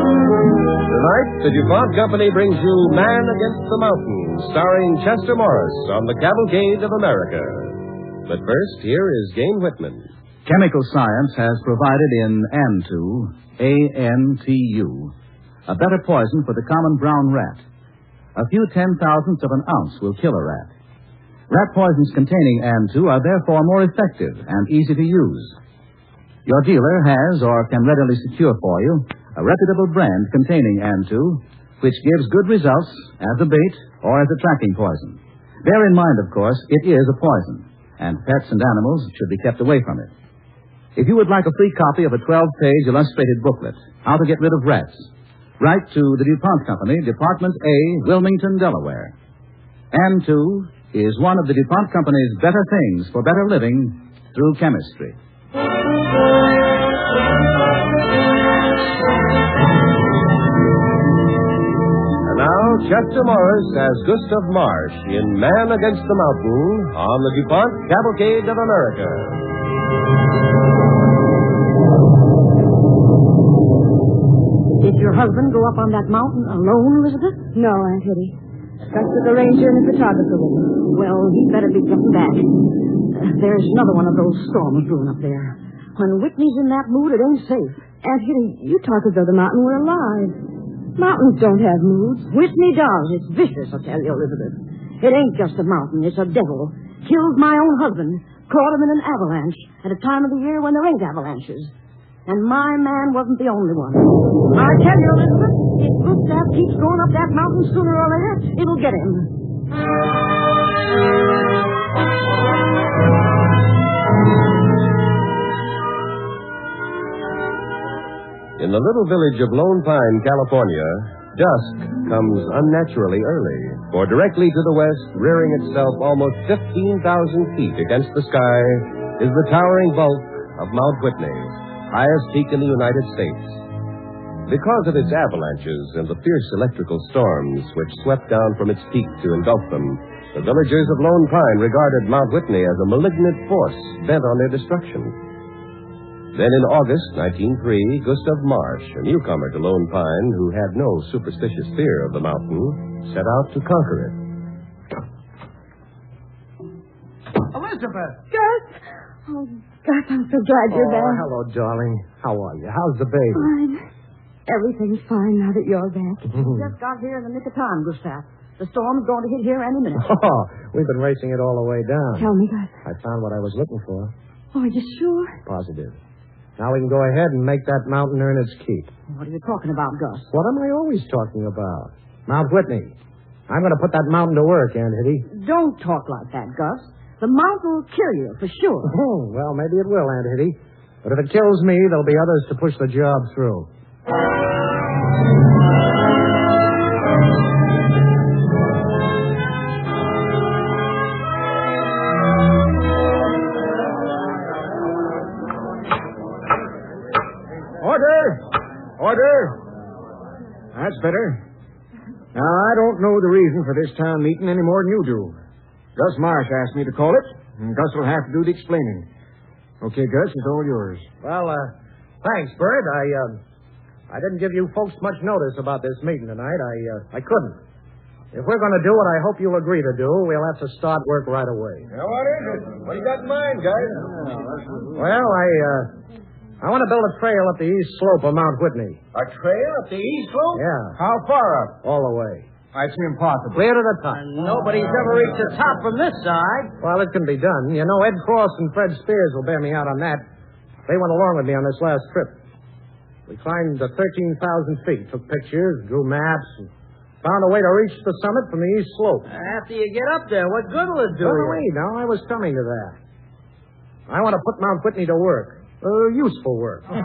Tonight, the DuPont Company brings you Man Against the Mountain, starring Chester Morris on the Cavalcade of America. But first, here is Gane Whitman. Chemical science has provided in Antu, A-N-T-U, a better poison for the common brown rat. A few 10,000ths of an ounce will kill a rat. Rat poisons containing Antu are therefore more effective and easy to use. Your dealer has or can readily secure for you a reputable brand containing Antu, which gives good results as a bait or as a tracking poison. Bear in mind, of course, it is a poison, and pets and animals should be kept away from it. If you would like a free copy of a 12-page illustrated booklet, How to Get Rid of Rats, write to the DuPont Company, Department A, Wilmington, Delaware. Antu is one of the DuPont Company's better things for better living through chemistry. And now, Chester Morris as Gustav Marsh in Man Against the Mountain on the DuPont Cavalcade of America. Did your husband go up on that mountain alone, Elizabeth? No, Aunt Hetty. Gus with the ranger and the photographer with him. Well, he better be getting back. There's another one of those storms brewing up there. When Whitney's in that mood, it ain't safe. Aunt Hetty, you talk as though the mountain were alive. Mountains don't have moods. Whitney does. It's vicious, I tell you, Elizabeth. It ain't just a mountain. It's a devil. Killed my own husband. Caught him in an avalanche at a time of the year when there ain't avalanches. And my man wasn't the only one. I tell you, Elizabeth, if Gustav keeps going up that mountain sooner or later, it'll get him. In the little village of Lone Pine, California, dusk comes unnaturally early, for directly to the west, rearing itself almost 15,000 feet against the sky, is the towering bulk of Mount Whitney, highest peak in the United States. Because of its avalanches and the fierce electrical storms which swept down from its peak to engulf them, the villagers of Lone Pine regarded Mount Whitney as a malignant force bent on their destruction. Then in August 1903, Gustav Marsh, a newcomer to Lone Pine who had no superstitious fear of the mountain, set out to conquer it. Elizabeth! Gus! Oh, Gus, I'm so glad you're back. Hello, darling. How are you? How's the baby? Fine. Everything's fine now that you're back. Just got here in the nick of time, Gustav. The storm's going to hit here any minute. Oh, we've been racing it all the way down. Tell me, Gus. I found what I was looking for. Oh, are you sure? Positive. Now we can go ahead and make that mountain earn its keep. What are you talking about, Gus? What am I always talking about? Mount Whitney. I'm going to put that mountain to work, Aunt Hetty. Don't talk like that, Gus. The mountain will kill you, for sure. Oh, well, maybe it will, Aunt Hetty. But if it kills me, there'll be others to push the job through. Order. That's better. Now, I don't know the reason for this town meeting any more than you do. Gus Marsh asked me to call it, and Gus will have to do the explaining. Okay, Gus, it's all yours. Well, thanks, Bert. I didn't give you folks much notice about this meeting tonight. I couldn't. If we're going to do what I hope you'll agree to do, we'll have to start work right away. Now, what is it? What do you got in mind, guys? Well, I want to build a trail up the east slope of Mount Whitney. A trail up the east slope? Yeah. How far up? All the way. That's impossible. Clear to the top. Nobody's ever reached the top from this side. Well, it can be done. You know, Ed Cross and Fred Spears will bear me out on that. They went along with me on this last trip. We climbed 13,000 feet, took pictures, drew maps, and found a way to reach the summit from the east slope. After you get up there, what good will it do Well, you? wait, now, I was coming to that. I want to put Mount Whitney to work. Useful work. You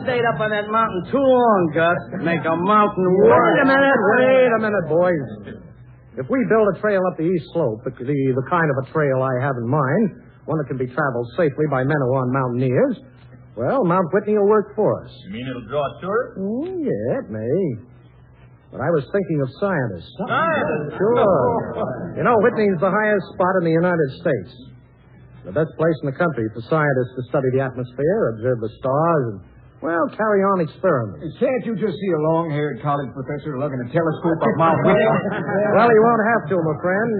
stayed up on that mountain too long, Gus. Make a mountain work. Wait a minute, boys. If we build a trail up the east slope, the kind of a trail I have in mind, one that can be traveled safely by men who aren't mountaineers, well, Mount Whitney will work for us. You mean it'll draw tourists? Yeah, it may. But I was thinking of scientists. Scientists? Sure. You know, Whitney's the highest spot in the United States. The best place in the country for scientists to study the atmosphere, observe the stars, and, well, carry on experiments. Can't you just see a long-haired college professor lugging a telescope up Mount Whitney? Well, he won't have to, my friend.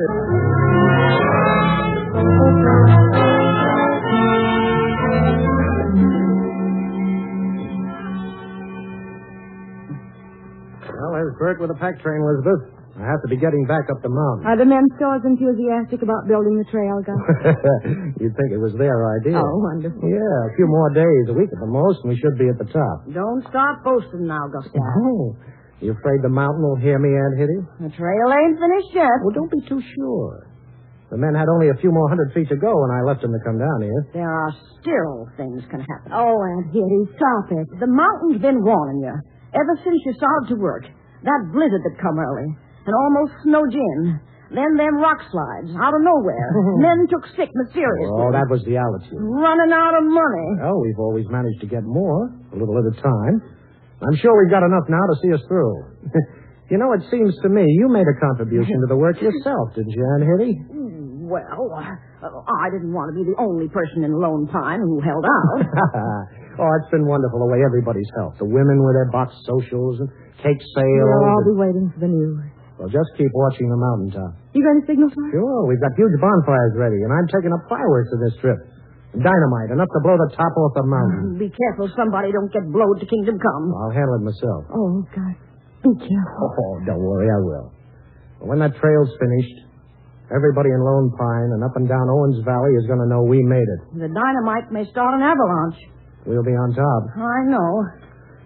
Well, there's Bert with the pack train, Elizabeth. I have to be getting back up the mountain. Are the men still as enthusiastic about building the trail, Gus? You'd think it was their idea. Oh, wonderful. Yeah, a few more days, a week at the most, and we should be at the top. Don't start boasting now, Gustav. Oh, you afraid the mountain will hear me, Aunt Hitty? The trail ain't finished yet. Well, don't be too sure. The men had only a few more 100 feet to go when I left them to come down here. There are still things can happen. Oh, Aunt Hitty, stop it. The mountain's been warning you ever since you started to work. That blizzard that come early and almost snowed you in. Then them rock slides out of nowhere. Men took sick mysteriously. Oh, that was the altitude. Running out of money. Oh, we've always managed to get more, a little at a time. I'm sure we've got enough now to see us through. You know, it seems to me you made a contribution to the work yourself, didn't you, Aunt Hitty? Well, I didn't want to be the only person in Lone Pine who held out. Oh, it's been wonderful the way everybody's helped. The women with their box socials and cake sales. Well, I'll be waiting for the news. Well, just keep watching the mountaintop. You going to signal for us? Sure, we've got huge bonfires ready, and I'm taking up fireworks for this trip. Dynamite, enough to blow the top off the mountain. Be careful somebody don't get blowed to kingdom come. I'll handle it myself. Oh, Gus, be careful. Oh, don't worry, I will. But when that trail's finished, everybody in Lone Pine and up and down Owens Valley is going to know we made it. The dynamite may start an avalanche. We'll be on top. I know.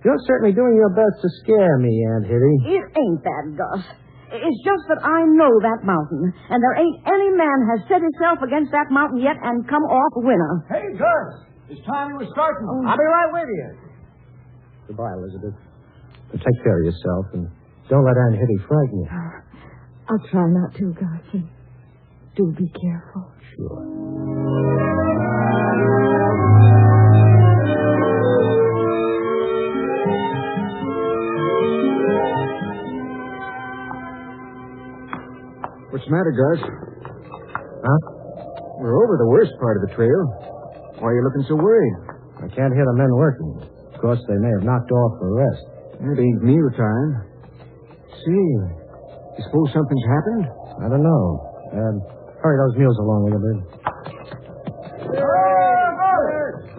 You're certainly doing your best to scare me, Aunt Hitty. It ain't that, Gus. It's just that I know that mountain, and there ain't any man has set himself against that mountain yet and come off a winner. Hey, Gus! It's time you were starting. I'll be right with you. Goodbye, Elizabeth. Take care of yourself, and don't let Aunt Hitty frighten you. I'll try not to, Gus. And do be careful. Sure. What's the matter, Gus? Huh? We're over the worst part of the trail. Why are you looking so worried? I can't hear the men working. Of course, they may have knocked off for rest. It ain't meal time. See, you suppose something's happened? I don't know. Hurry those mules along with you, Bert.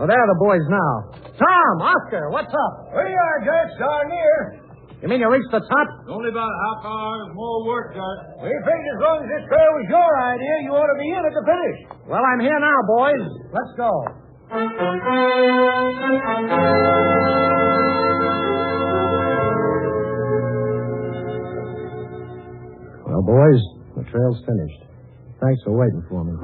Oh, there are the boys now. Tom, Oscar, what's up? Here you are, Gus. Darn near. You mean you reached the top? Only about a half hour's more work, Gus. We figured as long as this trail was your idea, you ought to be in at the finish. Well, I'm here now, boys. Let's go. Well, boys, the trail's finished. Thanks for waiting for me.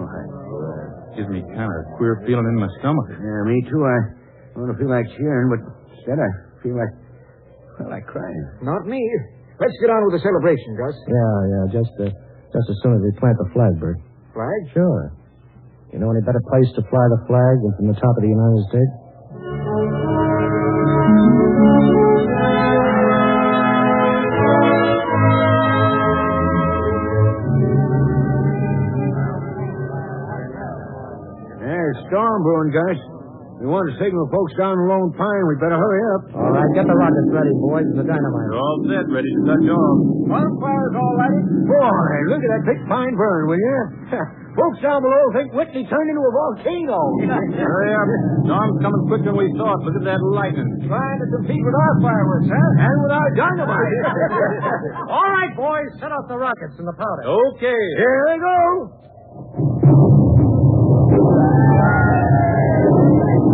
Gives me kind of a queer feeling in my stomach. Yeah, me too. I don't feel like cheering, but instead I feel like crying. Not me. Let's get on with the celebration, Gus. Yeah, just as soon as we plant the flag, Bert. Flag? Sure. You know any better place to fly the flag than from the top of the United States? There's a storm brewing, Gus. We want to signal folks down in Lone Pine. We better hurry up. All right, get the rockets ready, boys, and the dynamite. We're all set, ready to touch off. Bonfire's all lighted. Boy, look at that big pine burn, will you? Folks down below think Whitney turned into a volcano. Hurry up. Storm's coming quicker than we thought. Look at that lightning. Trying to compete with our fireworks, huh? And with our dynamite. All right, boys, set off the rockets and the powder. Okay. Here we go.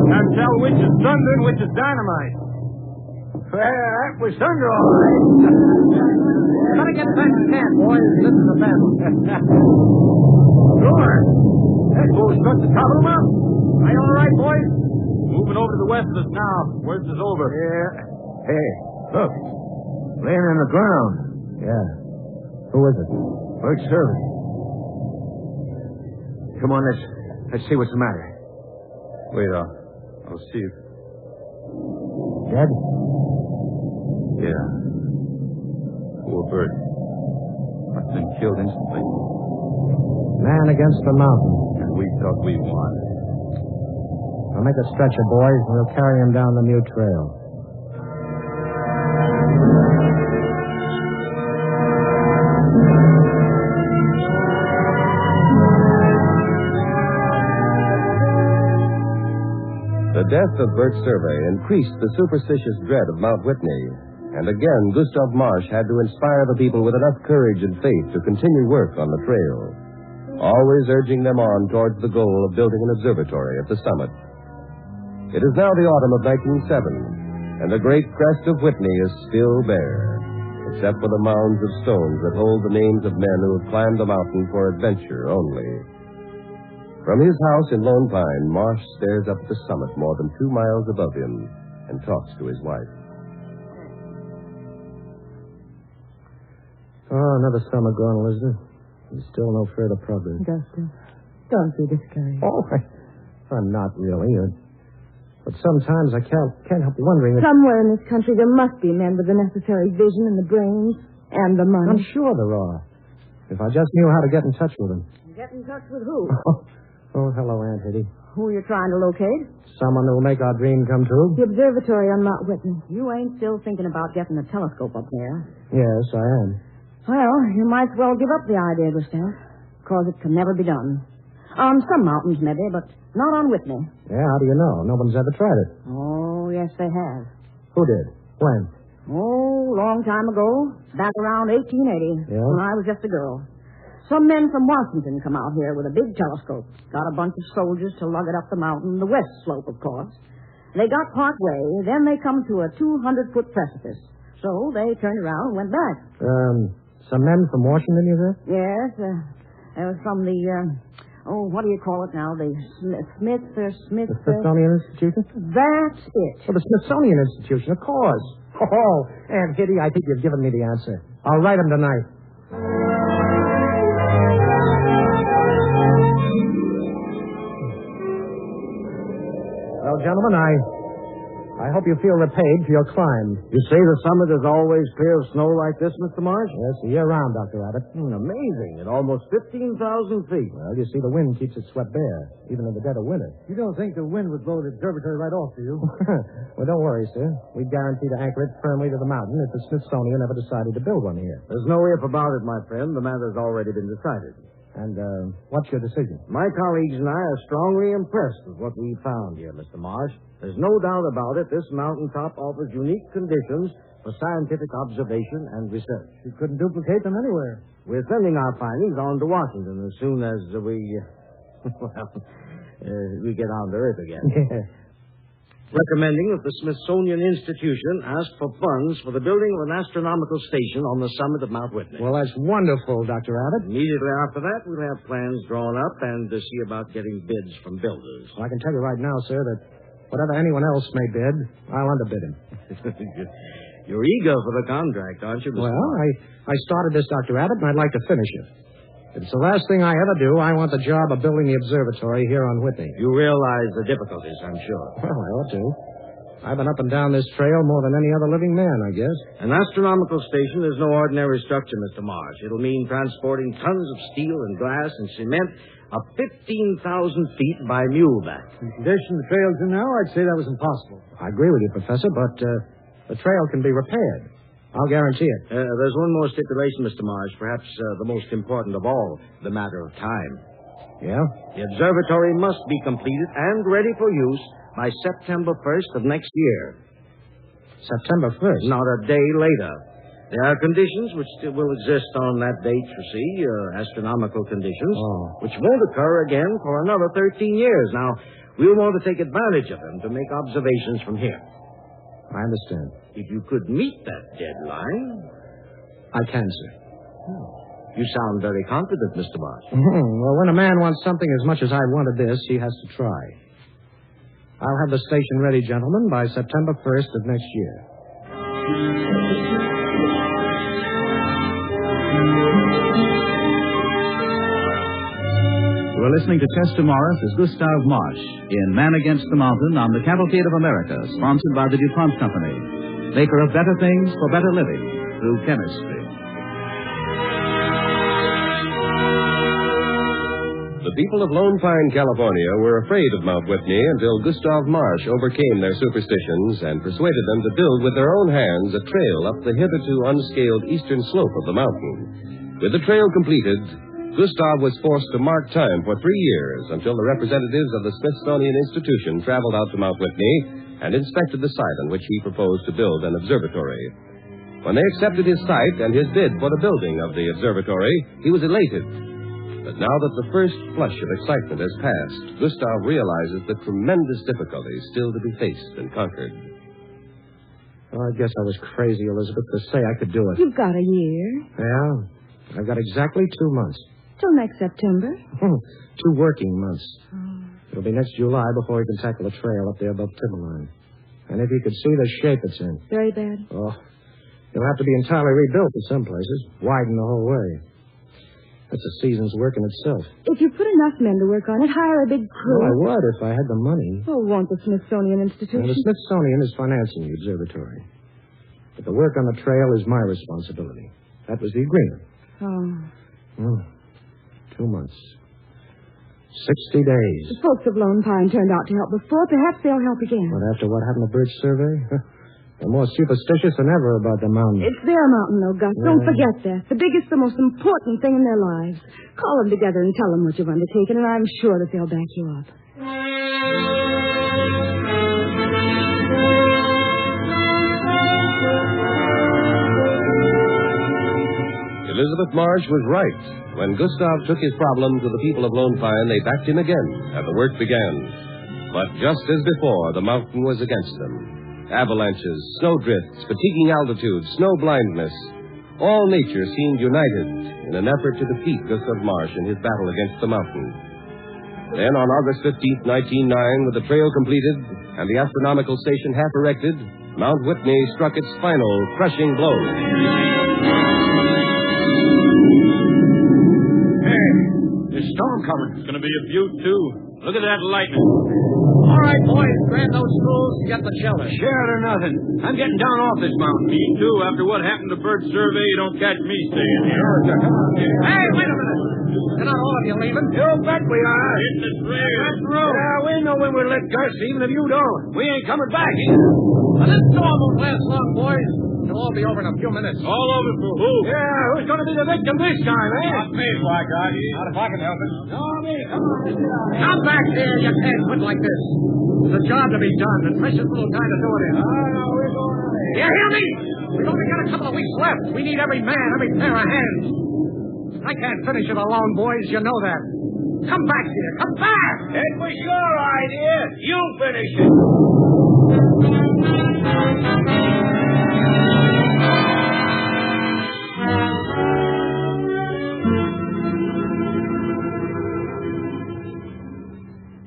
Can't tell which is thunder and which is dynamite. Well, that was thunder, all right. Gotta get back to camp, boys. This is a battle. Sure. That goes struck the top of the mountain. Are you all right, boys? Moving over to the west of us now. Worst is over. Yeah. Hey, look. Laying on the ground. Yeah. Who is it? First service. Come on, let's see what's the matter. Wait, I'll see if... Dead? Yeah. Poor bird. Must have been killed instantly. Man against the mountain. And we thought we won. I'll make a stretcher, boys, and we'll carry him down the new trail. The death of Bert Survey increased the superstitious dread of Mount Whitney. And again, Gustav Marsh had to inspire the people with enough courage and faith to continue work on the trail, always urging them on towards the goal of building an observatory at the summit. It is now the autumn of 1907, and the great crest of Whitney is still bare, except for the mounds of stones that hold the names of men who have climbed the mountain for adventure only. From his house in Lone Pine, Marsh stares up at the summit more than 2 miles above him and talks to his wife. Oh, another summer gone, Elizabeth. And still no further progress. Justin, don't be discouraged. Oh, I'm not really. But sometimes I can't help wondering if... Somewhere in this country there must be men with the necessary vision and the brains and the money. I'm sure there are. If I just knew how to get in touch with them. Get in touch with who? Oh, hello, Aunt Hitty. Who are you trying to locate? Someone who will make our dream come true? The observatory on Mount Whitney. You ain't still thinking about getting a telescope up there. Yes, I am. Well, you might as well give up the idea, Gustav, because it can never be done. On some mountains, maybe, but not on Whitney. Yeah, how do you know? No one's ever tried it. Oh, yes, they have. Who did? When? Oh, long time ago, back around 1880, Yeah? when I was just a girl. Some men from Washington come out here with a big telescope. Got a bunch of soldiers to lug it up the mountain, the west slope, of course. They got part way, then they come to a 200-foot precipice. So they turned around and went back. Some men from Washington, you said? Yes, from the, what do you call it now? The Smith. The Smithsonian Institution? That's it. Oh, the Smithsonian Institution, of course. Oh, Aunt Hitty, I think you've given me the answer. I'll write him tonight. Well, gentlemen, I hope you feel repaid for your climb. You say the summit is always clear of snow like this, Mr. Marsh? Yes, year-round, Dr. Abbott. Amazing. At almost 15,000 feet. Well, you see, the wind keeps it swept bare, even in the dead of winter. You don't think the wind would blow the observatory right off, do you? Well, don't worry, sir. We guarantee to anchor it firmly to the mountain if the Smithsonian ever decided to build one here. There's no if about it, my friend. The matter's already been decided. And, what's your decision? My colleagues and I are strongly impressed with what we found here, Mr. Marsh. There's no doubt about it. This mountaintop offers unique conditions for scientific observation and research. You couldn't duplicate them anywhere. We're sending our findings on to Washington as soon as we get on to Earth again. Recommending that the Smithsonian Institution ask for funds for the building of an astronomical station on the summit of Mount Whitney. Well, that's wonderful, Dr. Abbott. Immediately after that, we'll have plans drawn up and to see about getting bids from builders. Well, I can tell you right now, sir, that whatever anyone else may bid, I'll underbid him. You're eager for the contract, aren't you, Mr. Well, I started this, Dr. Abbott, and I'd like to finish it. If it's the last thing I ever do, I want the job of building the observatory here on Whitney. You realize the difficulties, I'm sure. Well, I ought to. I've been up and down this trail more than any other living man, I guess. An astronomical station is no ordinary structure, Mr. Marsh. It'll mean transporting tons of steel and glass and cement up 15,000 feet by muleback. In the condition the trail's in now, I'd say that was impossible. I agree with you, Professor, but the trail can be repaired. I'll guarantee it. There's one more stipulation, Mr. Marsh, perhaps the most important of all, the matter of time. Yeah? The observatory must be completed and ready for use by September 1st of next year. September 1st? Not a day later. There are conditions which still will exist on that date, you see, astronomical conditions, which won't occur again for another 13 years. Now, we'll want to take advantage of them to make observations from here. I understand. If you could meet that deadline... I can, sir. You sound very confident, Mr. Marsh. Well, when a man wants something as much as I wanted this, he has to try. I'll have the station ready, gentlemen, by September 1st of next year. We're listening to Chester Morris as Gustav Marsh in Man Against the Mountain on the Cavalcade of America, sponsored by the DuPont Company, maker of better things for better living through chemistry. The people of Lone Pine, California were afraid of Mount Whitney until Gustav Marsh overcame their superstitions and persuaded them to build with their own hands a trail up the hitherto unscaled eastern slope of the mountain. With the trail completed, Gustav was forced to mark time for 3 years until the representatives of the Smithsonian Institution traveled out to Mount Whitney and inspected the site on which he proposed to build an observatory. When they accepted his site and his bid for the building of the observatory, he was elated. But now that the first flush of excitement has passed, Gustav realizes the tremendous difficulties still to be faced and conquered. Oh, I guess I was crazy, Elizabeth, to say I could do it. You've got a year. Yeah, I've got exactly 2 months. Till next September. 2 working months. It'll be next July before we can tackle the trail up there above Timberline. And if you could see the shape it's in. Very bad. Oh, it'll have to be entirely rebuilt in some places, widened the whole way. That's a season's work in itself. If you put enough men to work on it, hire a big crew. Well, I would if I had the money. Oh, won't the Smithsonian Institution? Well, the Smithsonian is financing the observatory. But the work on the trail is my responsibility. That was the agreement. Oh. 2 months. 60 days. The folks of Lone Pine turned out to help before. Perhaps they'll help again. But after what happened to Bird's survey? They're more superstitious than ever about the mountain. It's their mountain, though, Gus. Yeah. Don't forget that. The biggest, the most important thing in their lives. Call them together and tell them what you've undertaken, and I'm sure that they'll back you up. Elizabeth Marsh was right. When Gustav took his problem to the people of Lone Pine, they backed him again, and the work began. But just as before, the mountain was against them. Avalanches, snowdrifts, fatiguing altitudes, snow blindness. All nature seemed united in an effort to defeat Gustav Marsh in his battle against the mountain. Then, on August 15th, 1909, with the trail completed and the astronomical station half erected, Mount Whitney struck its final crushing blow. Hey, there's a storm coming. It's going to be a beaut, too. Look at that lightning. All right, boys, grab those tools and get the shelter. Scared or nothing. I'm getting down off this mountain. Me, too. After what happened to Bird's survey, you don't catch me staying here. Hey, wait a minute. You're not all of you leaving. You bet we are. Hitting the trail. That's true. Yeah, we know when we're let, Gus, even if you don't. We ain't coming back either. Now, this storm won't last long, boys. It'll all be over in a few minutes. All over for who? Yeah, who's going to be the victim this time, eh? Not me, Black Eye. Not if I can help it. No, me. Come on. Let's get out of here. Come back here. You can't quit like this. There's a job to be done, and precious little time to do it in. Oh, no, we're going out of here. You hear me? We've only got a couple of weeks left. We need every man, every pair of hands. I can't finish it alone, boys. You know that. Come back here. Come back. It was your idea. You finish it.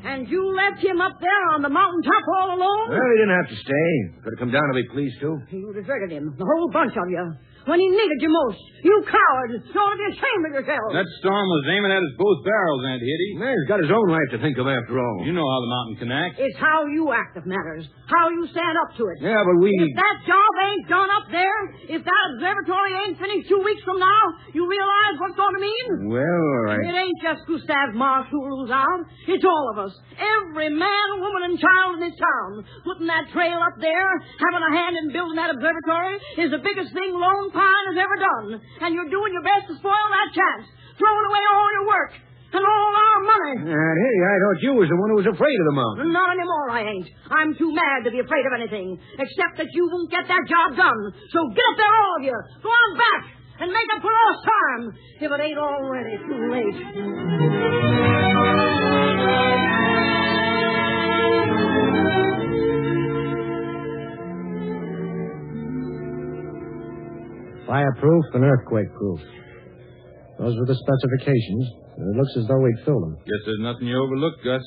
And you left him up there on the mountaintop all alone? Well, he didn't have to stay. Could have come down if he pleased to. You deserted him, the whole bunch of you. When he needed you most. You cowards. You ought to be ashamed of yourselves. That storm was aiming at us both barrels, Aunt Hitty. Man, he's got his own life to think of after all. You know how the mountain can act. It's how you act that matters. How you stand up to it. Yeah, but we... If that job ain't done up there, if that observatory ain't finished 2 weeks from now, you realize what's going to mean? Well, all right. It ain't just Gustav Marsh who rules out. It's all of us. Every man, woman, and child in this town. Putting that trail up there, having a hand in building that observatory, is the biggest thing Lone Pine has ever done. And you're doing your best to spoil that chance. Throwing away all your work. And all our money. And hey, I thought you was the one who was afraid of the mountain. Not anymore, I ain't. I'm too mad to be afraid of anything. Except that you won't get that job done. So get up there, all of you. Go on back. And make up for lost time. If it ain't already too late. Fireproof and earthquake-proof. Those were the specifications. And it looks as though we'd fill them. Guess there's nothing you overlooked, Gus.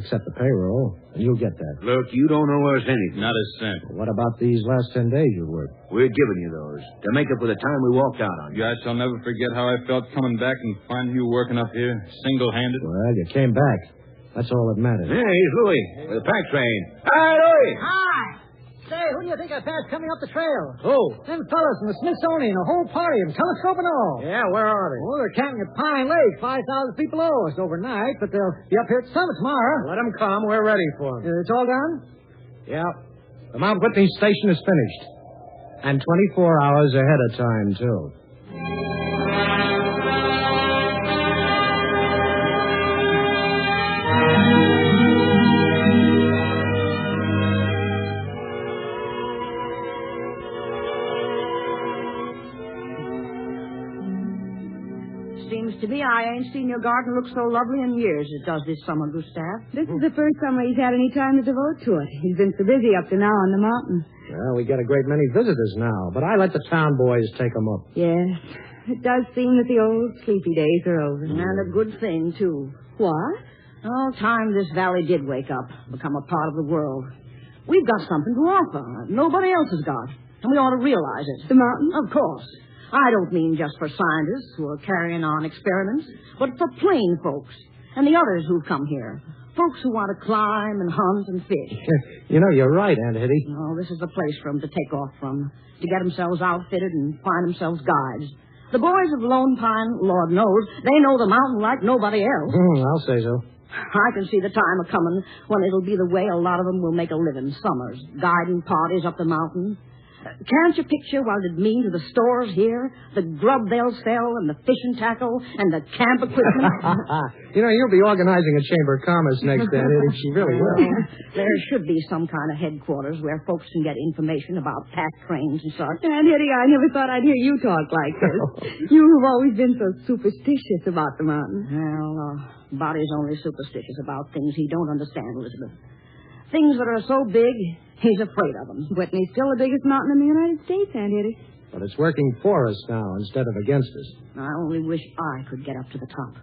Except the payroll. And you'll get that. Look, you don't owe us anything. Not a cent. What about these last 10 days you worked? We're giving you those to make up for the time we walked out on you. Gosh, I'll never forget how I felt coming back and finding you working up here, single-handed. Well, you came back. That's all that matters. Hey, he's Louie with the pack train. Hi, Louie. Hi. Say, who do you think I passed coming up the trail? Who? Them fellas from the Smithsonian, a whole party of them, telescope and all. Yeah, where are they? Oh, they're camping at Pine Lake, 5,000 feet below us overnight, but they'll be up here at the summit tomorrow. Let them come. We're ready for them. It's all done? Yeah. The Mount Whitney station is finished. And 24 hours ahead of time, too. Seems to me I ain't seen your garden look so lovely in years as it does this summer, Gustav. This is the first summer he's had any time to devote to it. He's been so busy up to now on the mountain. Well, we get a great many visitors now, but I let the town boys take them up. Yes, it does seem that the old sleepy days are over. And a good thing, too. What? Oh, time this valley did wake up, become a part of the world. We've got something to offer nobody else has got, and we ought to realize it. The mountain? Of course. I don't mean just for scientists who are carrying on experiments, but for plain folks and the others who've come here. Folks who want to climb and hunt and fish. You know, you're right, Aunt Hetty. Oh, this is the place for them to take off from, to get themselves outfitted and find themselves guides. The boys of Lone Pine, Lord knows, they know the mountain like nobody else. I'll say so. I can see the time a-coming when it'll be the way a lot of them will make a living summers, guiding parties up the mountain. Can't you picture what it'd mean to the stores here? The grub they'll sell and the fishing tackle and the camp equipment? You know, you'll be organizing a Chamber of Commerce next, Aunt Hetty. She really will. There should be some kind of headquarters where folks can get information about pack trains and such. Aunt Hetty, I never thought I'd hear you talk like this. You who've always been so superstitious about the mountain. Well, Body's only superstitious about things he don't understand, Elizabeth. Things that are so big, he's afraid of them. Whitney's still the biggest mountain in the United States, Aunt Hetty. But it's working for us now instead of against us. I only wish I could get up to the top.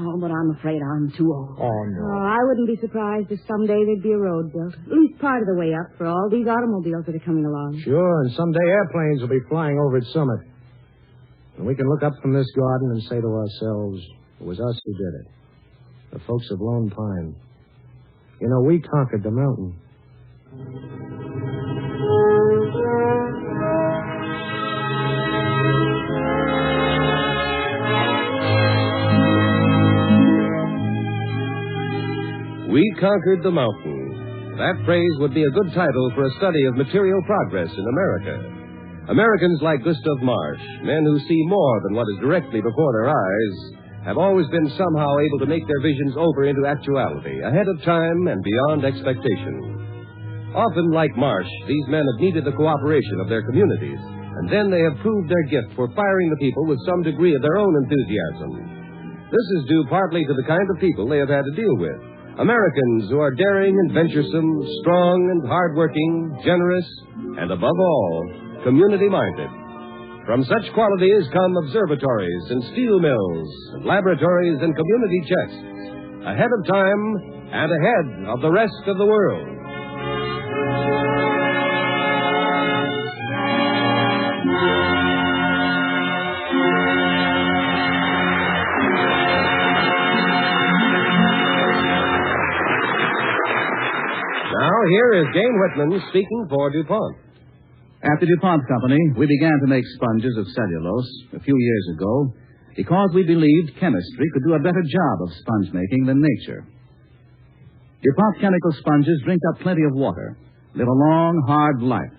Oh, but I'm afraid I'm too old. Oh, no. Oh, I wouldn't be surprised if someday there'd be a road built. At least part of the way up for all these automobiles that are coming along. Sure, and someday airplanes will be flying over its summit. And we can look up from this garden and say to ourselves, it was us who did it. The folks of Lone Pine. You know, we conquered the mountain. We conquered the mountain. That phrase would be a good title for a study of material progress in America. Americans like Gustav Marsh, men who see more than what is directly before their eyes, have always been somehow able to make their visions over into actuality, ahead of time and beyond expectation. Often, like Marsh, these men have needed the cooperation of their communities, and then they have proved their gift for firing the people with some degree of their own enthusiasm. This is due partly to the kind of people they have had to deal with. Americans who are daring and venturesome, strong and hardworking, generous, and above all, community-minded. From such qualities come observatories and steel mills, and laboratories and community chests, ahead of time and ahead of the rest of the world. Now, here is Jane Whitman speaking for DuPont. At the DuPont Company, we began to make sponges of cellulose a few years ago because we believed chemistry could do a better job of sponge making than nature. DuPont chemical sponges drink up plenty of water, live a long, hard life,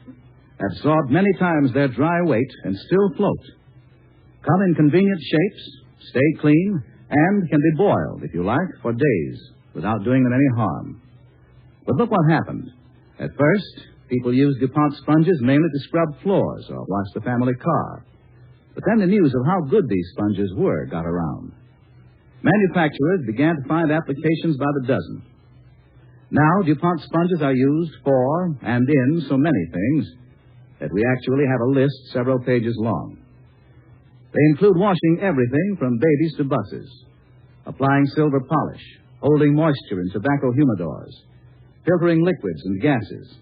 absorb many times their dry weight, and still float. Come in convenient shapes, stay clean, and can be boiled, if you like, for days without doing them any harm. But look what happened. At first, people used DuPont sponges mainly to scrub floors or wash the family car. But then the news of how good these sponges were got around. Manufacturers began to find applications by the dozen. Now, DuPont sponges are used for and in so many things that we actually have a list several pages long. They include washing everything from babies to buses, applying silver polish, holding moisture in tobacco humidors, filtering liquids and gases.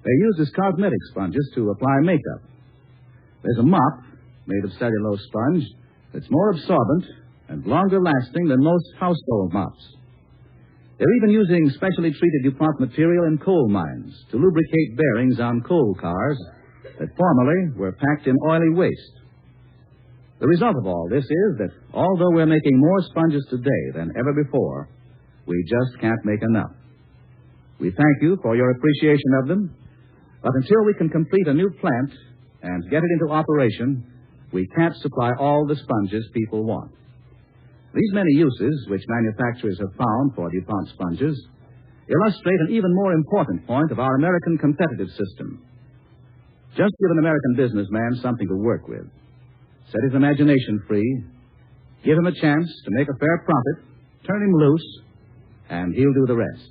They're used as cosmetic sponges to apply makeup. There's a mop made of cellulose sponge that's more absorbent and longer lasting than most household mops. They're even using specially treated DuPont material in coal mines to lubricate bearings on coal cars that formerly were packed in oily waste. The result of all this is that although we're making more sponges today than ever before, we just can't make enough. We thank you for your appreciation of them, but until we can complete a new plant and get it into operation, we can't supply all the sponges people want. These many uses which manufacturers have found for DuPont sponges illustrate an even more important point of our American competitive system. Just give an American businessman something to work with. Set his imagination free, give him a chance to make a fair profit, turn him loose, and he'll do the rest.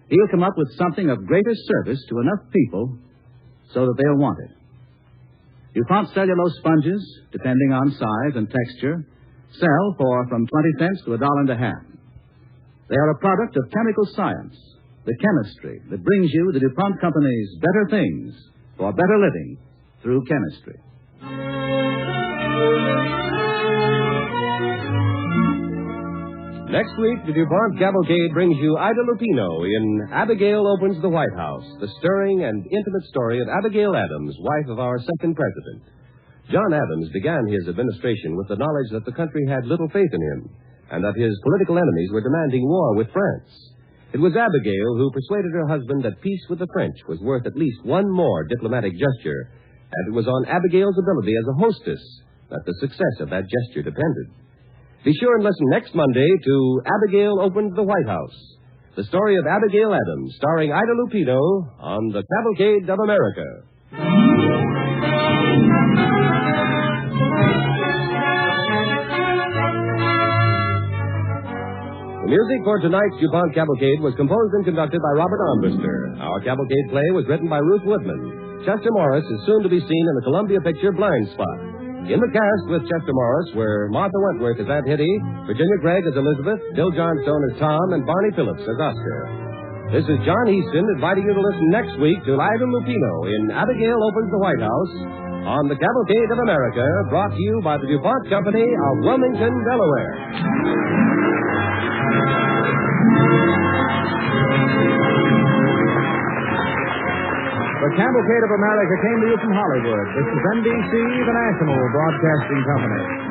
He'll come up with something of greater service to enough people so that they'll want it. DuPont cellulose sponges, depending on size and texture, sell for from 20 cents to $1.50. They are a product of chemical science, the chemistry that brings you the DuPont Company's better things for better living through chemistry. Next week, the DuPont Cavalcade brings you Ida Lupino in Abigail Opens the White House, the stirring and intimate story of Abigail Adams, wife of our second president. John Adams began his administration with the knowledge that the country had little faith in him and that his political enemies were demanding war with France. It was Abigail who persuaded her husband that peace with the French was worth at least one more diplomatic gesture, and it was on Abigail's ability as a hostess that the success of that gesture depended. Be sure and listen next Monday to Abigail Opens the White House, the story of Abigail Adams, starring Ida Lupino on the Cavalcade of America. The music for tonight's DuPont Cavalcade was composed and conducted by Robert Armbruster. Our Cavalcade play was written by Ruth Woodman. Chester Morris is soon to be seen in the Columbia picture Blind Spot. In the cast with Chester Morris were Martha Wentworth as Aunt Hitty, Virginia Gregg as Elizabeth, Bill Johnstone as Tom, and Barney Phillips as Oscar. This is John Easton inviting you to listen next week to Ida Lupino in Abigail Opens the White House on the Cavalcade of America, brought to you by the DuPont Company of Wilmington, Delaware. The Cavalcade of America came to you from Hollywood. This is NBC, the national broadcasting company.